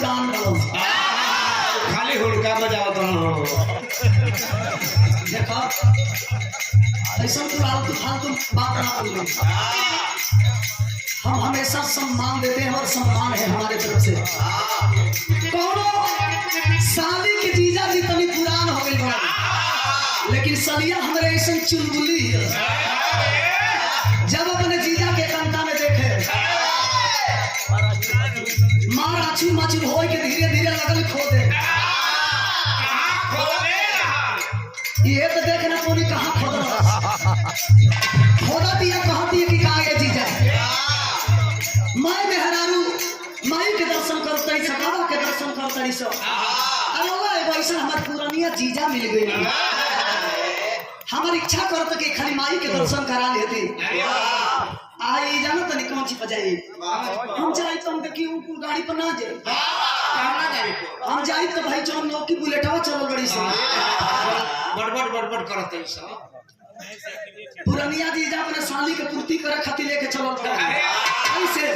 पुरान बनो खाली हुड़का बजाओ तो देखो ऐसा फालतू फालतू बात ना बोलो। हम हमेशा सम्मान देते हैं और सम्मान है हमारे तरफ से। कौनो शादी के जीजा जी तनी पुरान हो गई बड़ा, लेकिन सलिया हमारे ऐसा चुलबुली है। जब अपने जीजा के कंधा में देखे मार आछू माचू हो के धीरे धीरे लगल खो दे। ये तो देखना पूरी कहाँ खोद खोदा दिया कहाँ दिया कि कहा है जीजा मैं मेहरारू माई के दर्शन करते ही सकावा के दर्शन करते ही सब अल्लाह वैसा हमारे पुरानिया जीजा मिल गई। हमारी इच्छा करते कि खाली माई के दर्शन करा लेते आई जानो तो कौन सी बजाई हम जाए तो हम देखिए गाड़ी पर ना जाए हम जाए तो भाई जो लोग की बुलेटवा चलो बड़ी से बड़बड़ करते पुरानिया जीजा अपने साली के पूर्ति करे खातिर लेके चलो ऐसे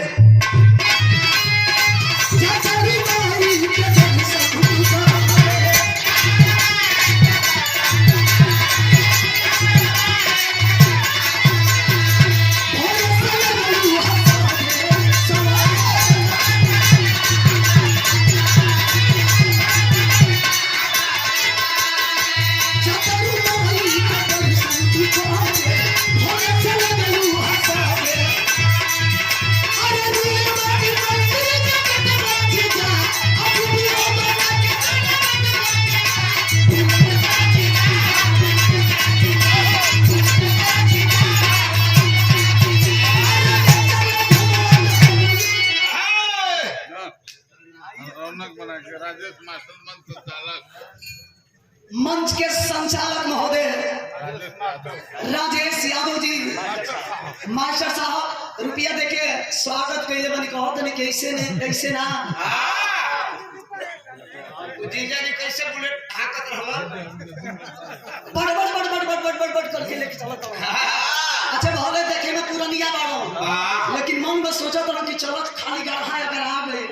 मंच के संचालक महोदय राजेश यादव जी मास्टर साहब रुपया देके स्वागत कैले बनी कहो तनी कैसे नहीं कैसे ना जीजा जी कैसे बुलेट हाकत रहला बड़ बड़ बड़ बड़ बड़ बड़ बड़ करके लेके चलत अच्छा भले देखे में पुरानिया बाड़ो लेकिन मन में सोचा तो कि चलो खाली गाढ़ा अगर आ गए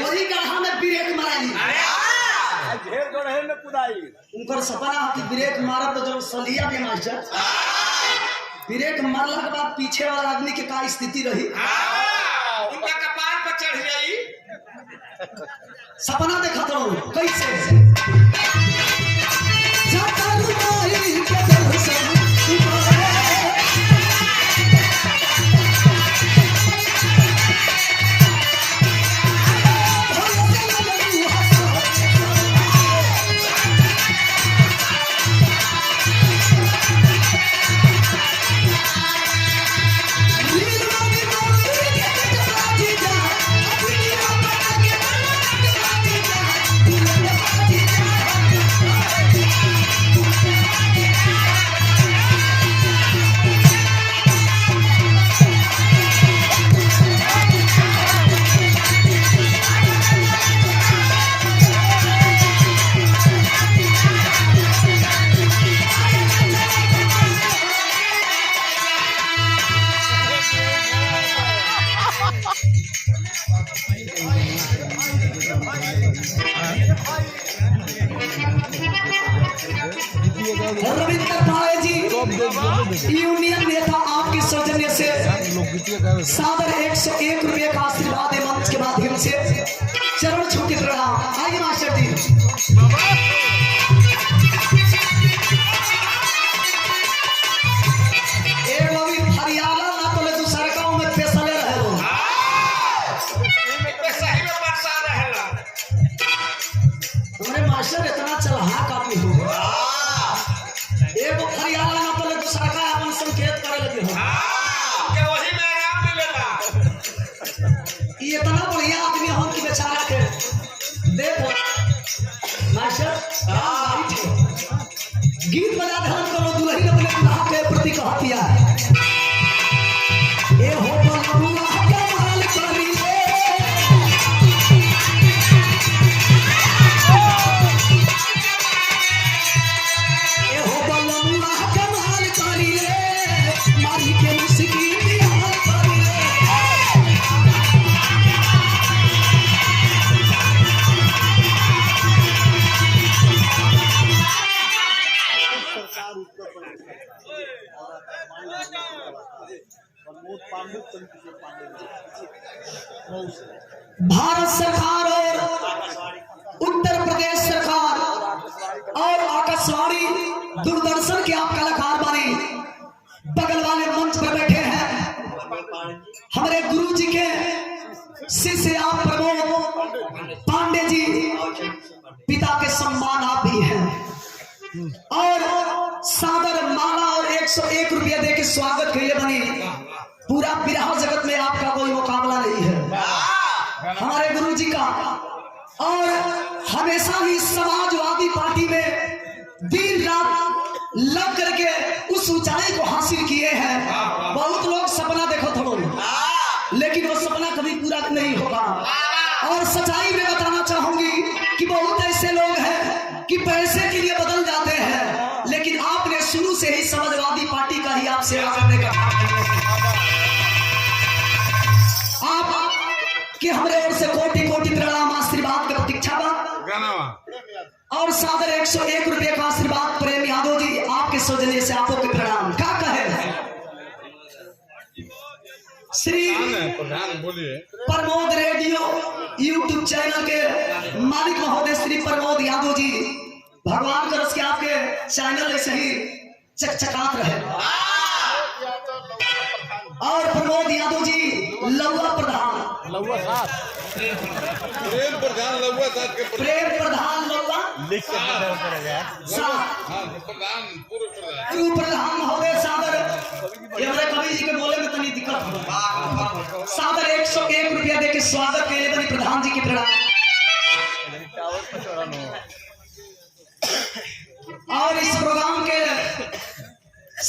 वही गाढ़ा में ब्रेक मारी ढेर गढ़े में कुदाई उनकर सपना कि ब्रेक मारत तो जब सलिया में मास्टर ब्रेक मारला के बाद पीछे वाला आदमी के का स्थिति रही उनका कपार पर चढ़ जाई सपना देखत रहो कैसे जाता रुमाई के दर्शन रविंद्र भाई जी यूनियन नेता आपके सौजन्य से सादर 101 रुपये का आशीर्वाद मंच के माध्यम से चरण छू के प्रणाम। आइए मास्टर जी हरियाणा ना तो दूसरा गाँव में पैसा ले रहे हो हमारे मास्टर इतना चलहा काफी हो एगो हरियाणा ना तो दूसरा का अपन संकेत करे लगे हो के वही में आराम मिलेला ये इतना बढ़िया आदमी हम की बेचारा के देखो मास्टर गीत बजा ध्यान करो दुल्हन अपने दुल्हा के प्रति कहतिया ए हो बलुआ के माल करी ए हो बलुआ के माल करी रे मारी के मुस्की हाल करी रे भारत सरकार और उत्तर प्रदेश सरकार और आकाशवाणी दूरदर्शन के आप कलाकार बने बगल वाले मंच पर बैठे हैं हमारे गुरु जी के शिष्य आप प्रमोद पांडे जी पिता के सम्मान आप भी हैं और सादर माला और 101 रुपया दे के स्वागत के लिए बनी पूरा बिरहा जगत में आपका कोई मुकाबला नहीं है हमारे गुरु जी का और हमेशा ही समाजवादी पार्टी में दिन रात लग करके उस ऊंचाई को हासिल किए हैं बहुत लोग सपना देखो थोड़ो लेकिन वो सपना कभी पूरा नहीं होगा और सच्चाई में बताना चाहूंगी कि बहुत ऐसे लोग हैं कि पैसे के लिए बदल जाते हैं लेकिन आपने शुरू से ही समाजवादी पार्टी का ही आप सेवा करने का आप कि हमारे ओर से कोटि कोटि प्रणाम आशीर्वाद की प्रतीक्षा और सादर 101 रुपये का आशीर्वाद प्रेम यादव जी आपके सौजन्य से आपको के प्रणाम क्या कहे Shri Pramod radio YouTube channel के मालिक महोदय श्री प्रमोद यादव जी भगवान करस के आपके चैनल ऐसे ही चकचकात रहे और प्रमोद यादव जी लौआ प्रधान प्रेम प्रधान लौआ साथ के प्रेम प्रधान लौआ लिख के पूर्व प्रधान महोदय सादर ये हमारे कवि जी के बोले में तनी दिक्कत हो सादर 101 रुपया दे के स्वागत के लिए प्रधान जी की प्रणाम और इस प्रोग्राम के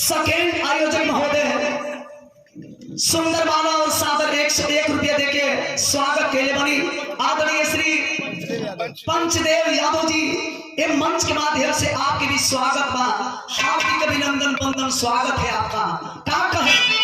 सेकेंड आयोजक महोदय सुंदर माला और सादर 101 रुपया देके स्वागत के लिए बनी आदरणीय श्री पंचदेव यादव जी ये मंच के माध्यम से आपके भी स्वागत बा हार्दिक अभिनंदन वंदन स्वागत है आपका क्या कहे